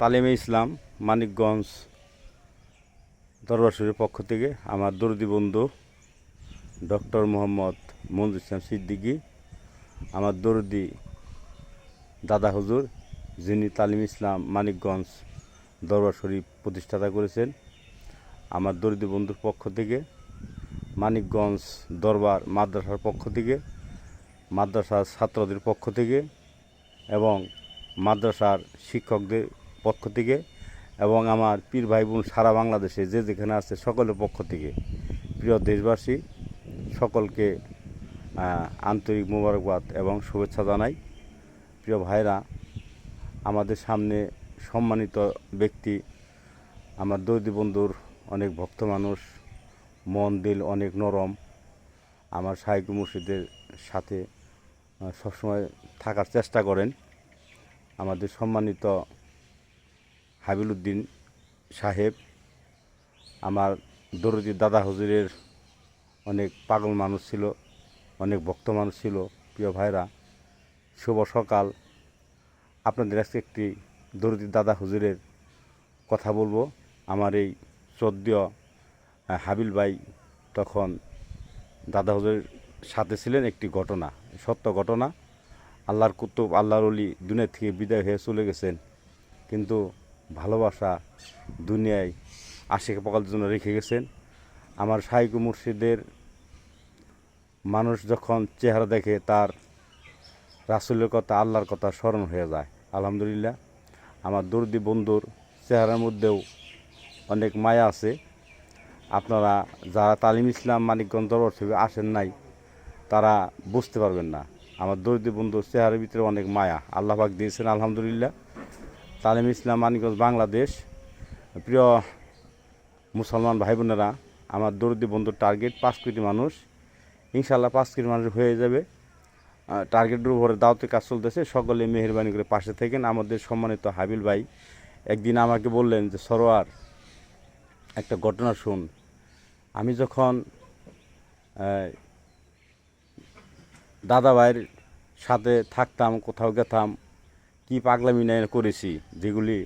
তালিমে ইসলাম মানিকগঞ্জ দরবার শরীফের পক্ষ থেকে আমার দরদি বন্ধু ডক্টর মোহাম্মদ মঞ্জুর ইসলাম সিদ্দিকী, আমার দরদি দাদা হুজুর, যিনি তালিম ইসলাম মানিকগঞ্জ দরবার শরীফ প্রতিষ্ঠাতা করেছেন, আমার দরদি বন্ধুর পক্ষ থেকে, মানিকগঞ্জ দরবার মাদ্রাসার পক্ষ থেকে, মাদ্রাসার ছাত্রদের পক্ষ থেকে এবং মাদ্রাসার শিক্ষকদের পক্ষ থেকে এবং আমার পীর ভাই বোন সারা বাংলাদেশে যে যেখানে আছে সকলের পক্ষ থেকে প্রিয় দেশবাসী সকলকে আন্তরিক মোবারকবাদ এবং শুভেচ্ছা জানাই। প্রিয় ভাইরা, আমাদের সামনে সম্মানিত ব্যক্তি আমার দরদি বন্ধুর অনেক ভক্ত মানুষ, মন দিল অনেক নরম, আমার শাইখ মুর্শিদের সাথে সবসময় থাকার চেষ্টা করেন। আমাদের সম্মানিত হাবিল উদ্দিন সাহেব, আমার দরদি দাদা হুজুরের অনেক পাগল মানুষ ছিল, অনেক ভক্ত মানুষ ছিল। প্রিয় ভাইরা, শুভ সকাল। আপনাদের কাছে একটি দরদি দাদা হুজুরের কথা বলবো। আমার এই শ্রদ্ধেয় হাবিল ভাই তখন দাদা হুজুরের সাথে ছিলেন। একটি ঘটনা, সত্য ঘটনা। আল্লাহর কুতুব, আল্লাহর ওলি দুনিয়া থেকে বিদায় হয়ে চলে গেছেন, কিন্তু ভালোবাসা দুনিয়ায় আশিকে পাকালদের জন্য রেখে গেছেন। আমার শাইখ মুর্শিদের মানুষ যখন চেহারা দেখে তার রাসূলের কথা, আল্লাহর কথা স্মরণ হয়ে যায়। আলহামদুলিল্লাহ, আমার দরদি বন্ধুর চেহারার মধ্যেও অনেক মায়া আছে। আপনারা যারা তালিম ইসলাম মানিকগঞ্জ দরবার থেকে আসেন নাই তারা বুঝতে পারবেন না। আমার দরদি বন্ধুর চেহারার ভিতরে অনেক মায়া আল্লাহ পাক দিয়েছেন। আলহামদুলিল্লাহ, তালিম ইসলাম মানিকগঞ্জ বাংলাদেশ। প্রিয় মুসলমান ভাই বোনেরা, আমার দরদি বন্ধুর টার্গেট 5 কোটি মানুষ। ইনশাআল্লাহ 5 কোটি মানুষ হয়ে যাবে। টার্গেটের উপরে দাওয়াতি কাজ চলতেছে। সকলে মেহেরবানি করে পাশে থাকেন। আমাদের সম্মানিত হাবিল ভাই একদিন আমাকে বললেন যে, সরোয়ার, একটা ঘটনা শুন। আমি যখন দাদা ভাইয়ের সাথে থাকতাম, কোথাও গেতাম, কি পাগলামি না করেছি, যেগুলি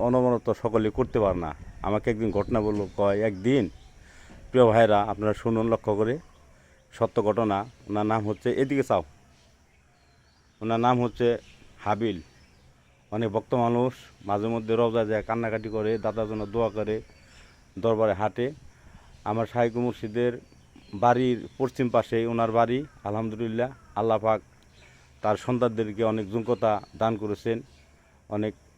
অনবরত সকলে করতে পারে না। আমাকে একদিন ঘটনা বললো, কয় একদিন, প্রিয় ভাইরা আপনারা শুনুন লক্ষ্য করে, সত্য ঘটনা। ওনার নাম হচ্ছে, এদিকে চাও, ওনার নাম হচ্ছে হাবিল। অনেক ভক্ত মানুষ, মাঝে মধ্যে রওজা যায়, কান্নাকাটি করে, দাদার জন্য দোয়া করে, দরবারে হাঁটে। আমার শাইখ মুর্শিদের বাড়ির পশ্চিম পাশে ওনার বাড়ি। আলহামদুলিল্লাহ, আল্লাহ পাক তার সন্তানদেরকে অনেক যোগ্যতা দান করেছেন।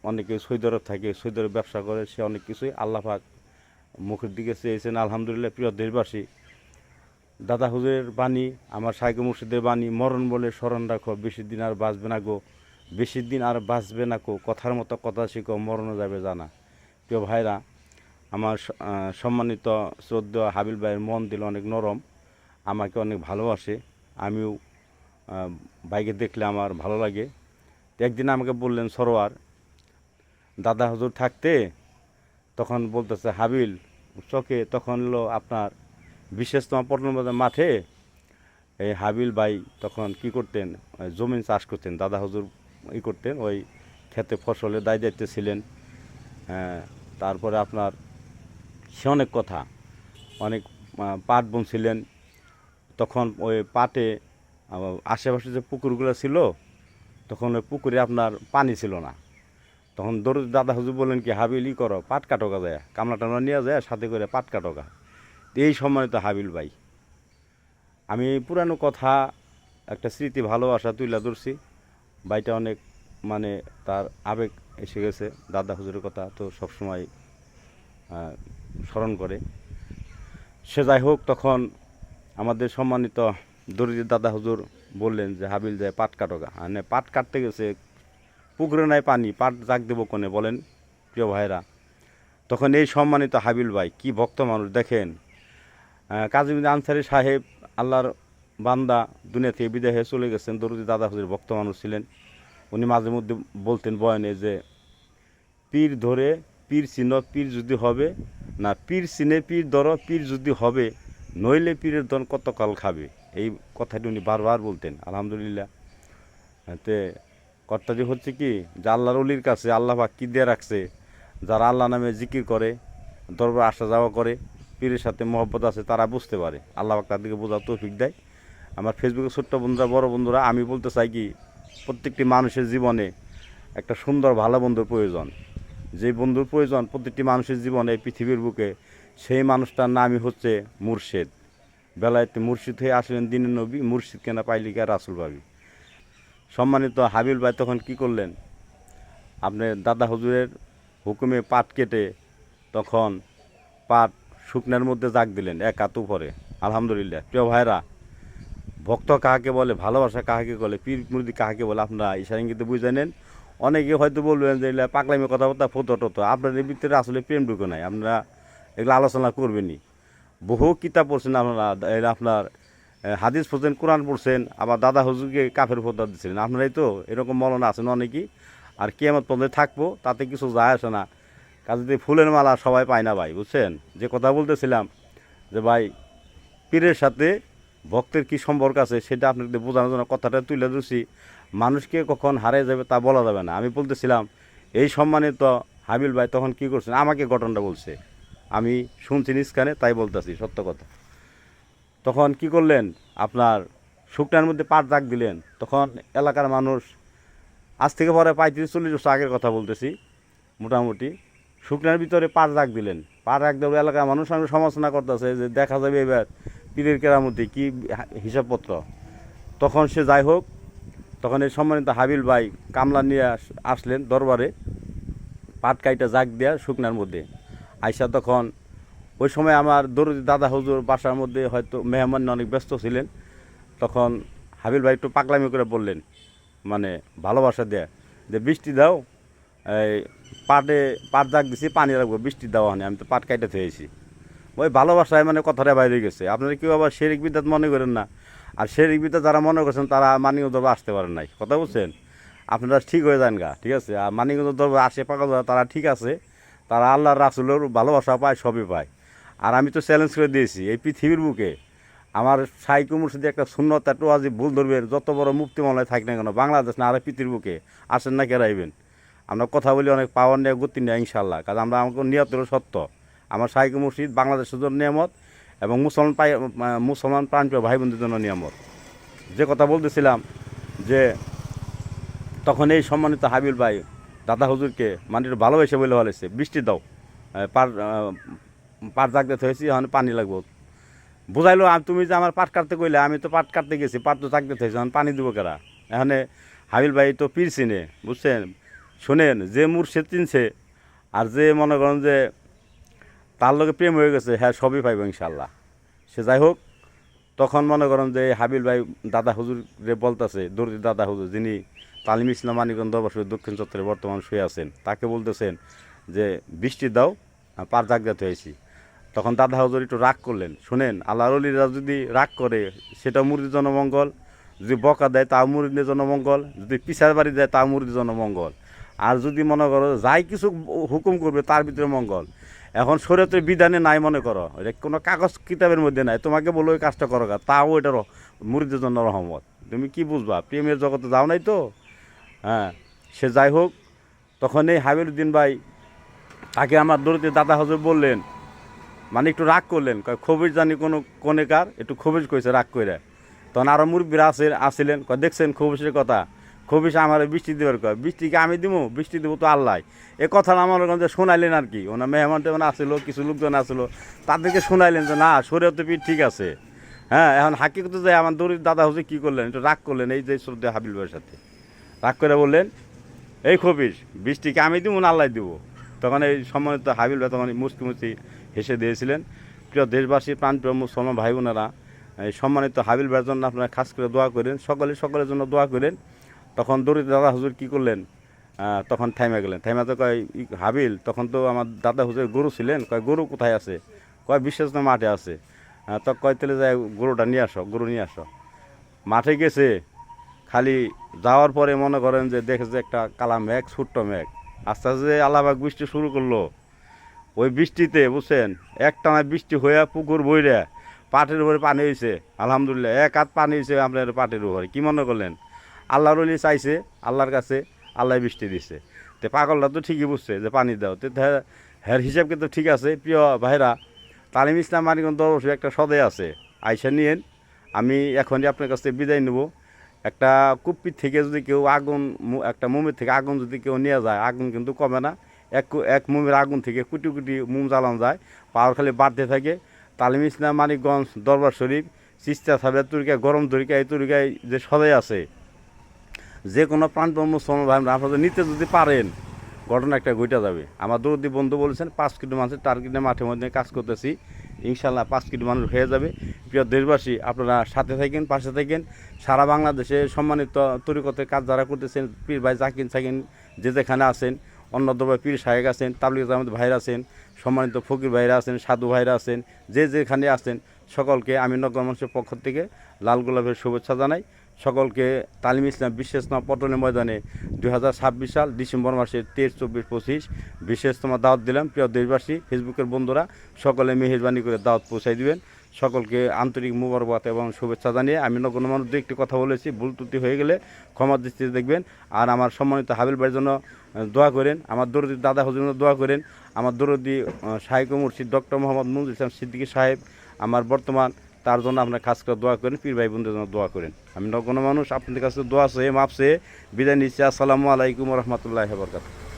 অনেকে সৌদি আরব থাকে, সৌদি আরব ব্যবসা করে, সে অনেক কিছুই আল্লাহ পাক মুখের দিকে চেয়েছেন। আলহামদুলিল্লাহ, প্রিয় দেশবাসী, দাদা হুজুরের বাণী, আমার শাইখ মুর্শিদের বাণী, মরণ বলে স্মরণ রাখো, বেশি দিন আর বাঁচবে না গো, বেশি দিন আর বাঁচবে না গো, কথার মতো কথা শিখো, মরণও যাবে জানা। প্রিয় ভাইরা, আমার সম্মানিত শ্রদ্ধেয় হাবিল ভাইয়ের মন দিল অনেক নরম, আমাকে অনেক ভালোবাসে। আমিও বাইকে দেখলে আমার ভালো লাগে। একদিন আমাকে বললেন, সরোয়ার, দাদা হুজুর থাকতে তখন বলতেছে, হাবিল চকে, তখন হলো আপনার বিশেষতম পটনবাজার মাঠে এই হাবিল ভাই তখন কি করতেন, জমিন চাষ করতেন। দাদা হুজুর করতেন, ওই খেতে ফসলের দায়িত্ব ছিলেন। তারপরে আপনার সে অনেক কথা, অনেক পাট বুনছিলেন। তখন ওই পাটে আশেপাশে যে পুকুরগুলো ছিল, তখন ওই পুকুরে আপনার পানি ছিল না। তখন দাদা হুজুর বললেন কি, হাবিল করো, পাট কাটোকা যায়, কামলা টামলা নিয়ে যায়, সাথে করে পাট কাটোকা। এই সম্মানিত হাবিল ভাই, আমি পুরানো কথা, একটা স্মৃতি, ভালোবাসা তুলে ধরছি। ভাইটা অনেক মানে তার আবেগ এসে গেছে, দাদা হুজুরের কথা তো সবসময় স্মরণ করে। সে যাই হোক, তখন আমাদের সম্মানিত দরদি দাদা হুজুর বললেন যে, হাবিল যায় পাট কাটোকা। মানে পাট কাটতে গেছে, পুকুরে নাই পানি, পাট জাগ দেবো কোনে বলেন প্রিয় ভাইরা। তখন এই সম্মানিত হাবিল ভাই, কি ভক্ত মানুষ দেখেন। কাজীমুদ্দিন আনসারী সাহেব, আল্লাহর বান্দা, দুনিয়া থেকে বিদায় হয়ে চলে গেছেন। দরদি দাদা হুজুর ভক্ত মানুষ ছিলেন। উনি মাঝে মধ্যে বলতেন বয়ানে যে, পীর ধরে পীর চিন, পীর যদি হবে না, পীর চিনে পীর ধর, পীর যদি হবে, নইলে পীরের দন কতকাল খাবে। এই কথাটি উনি বারবার বলতেন। আলহামদুলিল্লাহ, তে কর্তাটি হচ্ছে কি যে আল্লাহর অলির কাছে আল্লাহ পাক কী দিয়ে রাখছে, যারা আল্লাহ নামে জিকির করে, দরবার আসা যাওয়া করে, পীরের সাথে মহব্বত আছে, তারা বুঝতে পারে। আল্লাহ পাক তাদেরকে বোঝার তৌফিক দেয়। আমার ফেসবুকে ছোট্ট বন্ধুরা, বড় বন্ধুরা, আমি বলতে চাই কি, প্রত্যেকটি মানুষের জীবনে একটা সুন্দর ভালো বন্ধুর প্রয়োজন। যে বন্ধুর প্রয়োজন প্রত্যেকটি মানুষের জীবনে এই পৃথিবীর বুকে, সেই মানুষটার নামই হচ্ছে মুর্শেদ। বেলায়েতে মুর্শিদ হয়ে আসলেন দিনের নবী, মুর্শিদ কেনা পাইলি কে রাসুল ভাবি। সম্মানিত হাবিল ভাই তখন কি করলেন, আপনার দাদা হুজুরের হুকুমে পাট কেটে তখন পাট শুকনার মধ্যে জাগ দিলেন এক হাত উপরে। আলহামদুলিল্লাহ। প্রিয় ভাইরা, ভক্ত কাহাকে বলে, ভালোবাসা কাহাকে বলে, পীর মুরিদি কাহাকে বলে, আপনারা ইশারা ইঙ্গিতে বুঝে নেন। অনেকে হয়তো বলবেন যে এগুলা পাগলামি কথাবার্তা, ফটো টতো। আপনাদের ভিতরে আসলে প্রেম ঢুকে নাই, আপনারা এগুলো আলোচনা করবেনই। বহু কিতাব পড়ছেন আপনারা, আপনার হাদিস পড়ছেন, কোরআন পড়ছেন, আবার দাদা হুজুরকে কাফের ফতোয়া দিচ্ছিলেন। আপনারাই তো এরকম মৌলানা আছেন অনেকেই। আর কিয়ামত পর্যন্ত থাকবো, তাতে কিছু যায় আসে না। কাজে ফুলের মালা সবাই পায় না ভাই, বুঝছেন। যে কথা বলতেছিলাম যে ভাই, পীরের সাথে ভক্তের কি সম্পর্ক আছে সেটা আপনাদের বোঝানোর জন্য কথাটা তুলে ধরছি। মানুষকে কখন হারিয়ে যাবে তা বলা যাবে না। আমি বলতেছিলাম, এই সম্মানিত হাবিল ভাই তখন কি করছেন, আমাকে ঘটনাটা বলছে, আমি শুনছি নিষ্কানে, তাই বলতেছি সত্য কথা। তখন কি করলেন, আপনার শুকনার মধ্যে পাট দাগ দিলেন। তখন এলাকার মানুষ, আজ থেকে পরে 35-40 বছর আগের কথা বলতেছি, মোটামুটি শুকনার ভিতরে পাট দাগ দিলেন। পাট দাগ দেওয়ার এলাকার মানুষ আমি সমালোচনা করতেছে যে দেখা যাবে এবার পীরের কেরামতি কী হিসাবপত্র। তখন সে যাই হোক, তখন এই সম্মানিত হাবিল ভাই কামলা নিয়ে আসলেন দরবারে, পাট কাইটা জাগ দেয়া শুকনার মধ্যে আইসা। তখন ওই সময় আমার দরদি দাদা হুজুর বাসার মধ্যে হয়তো মেহমান অনেক ব্যস্ত ছিলেন। তখন হাবিল ভাই একটু পাগলামি করে বললেন, মানে ভালোবাসা দেয়া, যে বৃষ্টি দাও, এই পাট জাগ দিছি, পানি রাখবো, বৃষ্টি দেওয়া হয়নি, আমি তো পাট কাইটা থেয়েছি। ওই ভালোবাসায় মানে কথাটা বাইরে গেছে। আপনারা কেউ আবার শেরিক বিদ্যাত মনে করেন না। আর শেরিক বিদ্যা যারা মনে করছেন তারা মানিকগঞ্জ দরবার আসতে পারেন নাই, কথা বলছেন। আপনারা ঠিক হয়ে যান গা, ঠিক আছে। আর মানিকগঞ্জ দরবার আসে পাকা তারা ঠিক আছে, তারা আল্লাহর রাসূলের ভালোবাসা পায়, সবই পায়। আর আমি তো চ্যালেঞ্জ করে দিয়েছি, এই পৃথিবীর বুকে আমার শাইখ মুর্শিদি একটা সুন্নত একটা ওয়াজিব ভুল ধরবেন, যত বড় মুক্তি মামলায় থাক না কেন, বাংলাদেশ না আর পৃথিবীর বুকে আসেন না কেরাইবেন। আমরা কথা বলি অনেক পাওয়ার নিয়ে, গতি নিয়ে, ইনশাল্লাহ। কারণ আমরা আমাকে নিয়তের সত্য, আমার শাইখ মুর্শিদ বাংলাদেশের জন্য নিয়ামত, এবং মুসলমান প্রাণপ্রিয় ভাই বোনদের জন্য নিয়ামত। যে কথা বলতেছিলাম, যে তখন এই সম্মানিত হাবিল ভাই দাদা হুজুরকে মানে একটু ভালোবেসে বলে বলেছে, বৃষ্টি দাও, পাট জাগতে হয়েছি, এখন পানি লাগবো। বুঝাইলো, তুমি যে আমার পাট কাটতে কইলে, আমি তো পাট কাটতে গেছি, পাট তো জাগতে হয়েছে, এখন পানি দেবো কেরা। এখানে হাবিল ভাই তো পীর চিনে, বুঝছেন। শোনেন, যে মুর্শিদ চিনছে আর যে মনে করেন যে তার লগে প্রেম হয়ে গেছে, হ্যাঁ সবই পাইব ইনশাল্লাহ। সে যাই হোক, তখন মনে করেন যে হাবিল ভাই দাদা হুজুরে বলতেছে, দরদি দাদা হুজুর, যিনি তালিম ইসলাম মানিকগঞ্জ দরবার দক্ষিণ চত্বরে বর্তমান শুয়ে আছেন, তাকে বলতেছেন যে বৃষ্টি দাও, পার জাগতে হয়েছি। তখন দাদা হুজুর একটু রাগ করলেন। শুনেন, আল্লাহর ওলিরা যদি রাগ করে সেটা মুরিদের জন্য মঙ্গল, যদি বকা দেয় তাও মুরিদের জন্য মঙ্গল, যদি পিছার বাড়ি দেয় তাও মুরিদের জন্য মঙ্গল, আর যদি মনে করো যাই কিছু হুকুম করবে তার ভিতরে মঙ্গল। এখন শরীয়তের বিধানে নাই মনে করো, এটা কোনো কাগজ কিতাবের মধ্যে নাই, তোমাকে বলো ওই কাজটা করো, তাও এটা মুরিদের জন্য রহমত। তুমি কি বুঝবা, প্রেমের জগতে যাও নাই তো। হ্যাঁ, সে যাই হোক, তখন এই হাবিলউদ্দিন ভাই তাকে আমার দরদি দাদা হুজুর বললেন, মানে একটু রাগ করলেন, খবির জানি কোনো কনেকার, একটু খবির কইছে রাগ করে। তখন আরও মুরব্বীরা আসছিলেন, দেখছেন খবিসের কথা, খবিস আমার বৃষ্টি দেওয়ার কয়, বৃষ্টিকে আমি দিব, বৃষ্টি দেবো তো আল্লাহ। এ কথা আমার যে শোনাইলেন আর কি, ওনার মেহমান টেহমান আসলো, কিছু লোকজন আসলো, তাদেরকে শোনাইলেন যে না, শরীয়তে পীর ঠিক আছে। হ্যাঁ, এখন হাকিকতে যায় আমার দরিদ্র দাদা হুজুর কী করলেন, একটু রাগ করলেন এই যে শ্রদ্ধা হাবিল ভাইয়ের সাথে। রাগ করে বললেন, এই খবিস, বৃষ্টিকে আমি দিব না আল্লাহ দিব। তখন এই সম্মানিত হাবিল ভাই তখন মুচকি হেসে দিয়েছিলেন। প্রিয় দেশবাসী, প্রাণপ্রিয় মুসলমান ভাই বোনেরা, এই সম্মানিত হাবিল ভাইয়ের জন্য আপনারা খাস করে দোয়া করেন, সকলের জন্য দোয়া করেন। তখন দরিদ্র দাদা হুজুর কী করলেন, তখন থাইমা গেলেন। থাইমাতে কয়, হাবিল, তখন তো আমার দাদা হুজুর গরু ছিলেন, কয় গরু কোথায় আছে, কয় বিশ্বাস না মাঠে আছে। তো কয় তেলে যায় গরুটা নিয়ে আসো, গরু নিয়ে আসো। মাঠে গেছে, খালি যাওয়ার পরে মনে করেন যে দেখে যে একটা কালা মেঘ, ছোট্ট মেঘ, আস্তে আস্তে আল্লাহবাক বৃষ্টি শুরু করলো। ওই বৃষ্টিতে বুঝছেন, একটানা বৃষ্টি হইয়া পুকুর বইরা পাটের উপরে পানি হয়েছে। আলহামদুলিল্লাহ, এক হাত পানি হয়েছে আপনার পাটের উপরে। কী মনে করলেন, আল্লাহর ওলি চাইছে আল্লাহর কাছে, আল্লাহ বৃষ্টি দিচ্ছে। তো পাগলটা তো ঠিকই বুঝছে যে পানি দাও, তো হ্যার হিসাব কিন্তু ঠিক আছে। প্রিয় ভাইরা, তালিম ইসলাম মানিকগঞ্জ অবশ্যই একটা সদয় আছে, আইসা নিয়েন। আমি এখনই আপনার কাছ থেকে বিদায় নেব। একটা কুপ্পির থেকে যদি কেউ আগুন, একটা মোমের থেকে আগুন যদি কেউ নিয়ে যায়, আগুন কিন্তু কমে না। এক মোমের আগুন থেকে কোটি কোটি মোম জ্বালানো যায়, পাওয়ার খালি বাড়তে থাকে। তালিম ইসলাম মানিকগঞ্জ দরবার শরীফ চিস্তা সাবের তরিকা, গরম তরিকা, এই তরিকায় যে সদয় আছে, যে কোনো প্রাণপণ মুসলমান ভাই আপনাদের নিতে যদি পারেন, ঘটনা একটা ঘটে যাবে। আমার দৌদি বন্ধু বলেছেন 5 কোটি মানুষের টার্গেটে মাঠের মধ্যে কাজ করতেছি, ইনশাল্লাহ 5 কোটি মানুষ হয়ে যাবে। প্রিয় দেশবাসী, আপনারা সাথে থাকেন, পাশে থাকেন। সারা বাংলাদেশে সম্মানিত তরিকতের কাজ যারা করতেছেন, পীর ভাই জাকির সাকিন যে যেখানে আছেন, অন্য দরবার পীর সাহেব আছেন, তাবলিগ জামাত ভাইরা আছেন, সম্মানিত ফকির ভাইরা আছেন, সাধু ভাইরা আছেন, যে যেখানে আছেন, সকলকে আমি নগর মানুষের পক্ষ থেকে লাল গোলাপের শুভেচ্ছা জানাই। সকলকে তালিম ইসলাম বিশেষতম পটনের ময়দানে 2026 সাল ডিসেম্বর মাসের 23, 24, 25 বিশেষতম দাওয়াত দিলাম। প্রিয় দেশবাসী, ফেসবুকের বন্ধুরা সকলে মেহেরবানি করে দাওয়াত পৌঁছাই দিবেন। সকলকে আন্তরিক মুবারকবাদ এবং শুভেচ্ছা জানিয়ে আমি নগর মানুষ একটি কথা বলেছি, ভুল ত্রুটি হয়ে গেলে ক্ষমা দৃষ্টিতে দেখবেন। আর আমার সম্মানিত হাবিল ভাইয়ের জন্য দোয়া করেন, আমার দরদি দাদা হুজুর জন্য দোয়া করেন, আমার দরদি শাইখ মুর্শিদ ডক্টর মোহাম্মদ মঞ্জুর ইসলাম সিদ্দিকী সাহেব আমার বর্তমান, তার জন্য আপনার খাস করে দোয়া করেন। পীর ভাই বোনদের জন্য দোয়া করেন। আমি নগর মানুষ আপনাদের কাছে দোয়া চেয়ে মাপ চেয়ে বিদায় নিচ্ছি। আসসালামু আলাইকুম রহমতুল্লাহি ওয়া বারাকাতুহু।